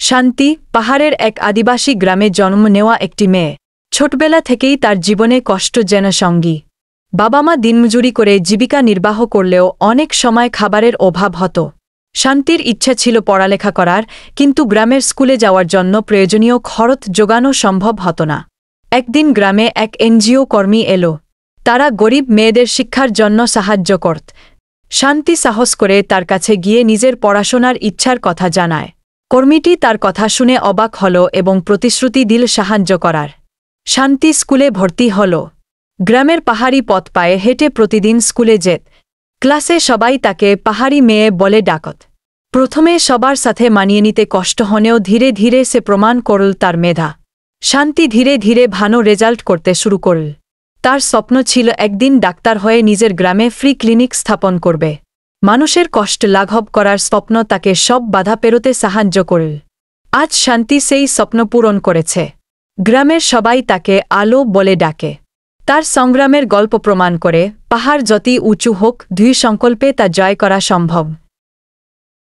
শান্তি পাহাড়ের এক আদিবাসী গ্রামে জন্ম নেওয়া একটি মেয়ে। ছোটবেলা থেকেই তার জীবনে কষ্ট যেন সঙ্গী। বাবা মা দিনমজুরি করে জীবিকা নির্বাহ করলেও অনেক সময় খাবারের অভাব হতো। শান্তির ইচ্ছা ছিল পড়ালেখা করার, কিন্তু গ্রামের স্কুলে যাওয়ার জন্য প্রয়োজনীয় খরচ জোগানো সম্ভব হতো না। একদিন গ্রামে এক এনজিও কর্মী এলো। তারা গরিব মেয়েদের শিক্ষার জন্য সাহায্য করত। শান্তি সাহস করে তার কাছে গিয়ে নিজের পড়াশোনার ইচ্ছার কথা জানায়। কর্মীটি তার কথা শুনে অবাক হল এবং প্রতিশ্রুতি দিল সাহায্য করার। শান্তি স্কুলে ভর্তি হল। গ্রামের পাহাড়ি পথ পায়ে হেঁটে প্রতিদিন স্কুলে যেত। ক্লাসে সবাই তাকে পাহাড়ি মেয়ে বলে ডাকত। প্রথমে সবার সাথে মানিয়ে নিতে কষ্ট হলেও ধীরে ধীরে সে প্রমাণ করল তার মেধা। শান্তি ধীরে ধীরে ভালো রেজাল্ট করতে শুরু করল। তার স্বপ্ন ছিল একদিন ডাক্তার হয়ে নিজের গ্রামে ফ্রি ক্লিনিক স্থাপন করবে। মানুষের কষ্ট লাঘব করার স্বপ্ন তাকে সব বাধা পেরোতে সাহায্য করল। আজ শান্তি সেই স্বপ্ন পূরণ করেছে। গ্রামের সবাই তাকে আলো বলে ডাকে। তার সংগ্রামের গল্প প্রমাণ করে পাহাড় যতই উঁচু হোক, দৃঢ় সংকল্পে তা জয় করা সম্ভব।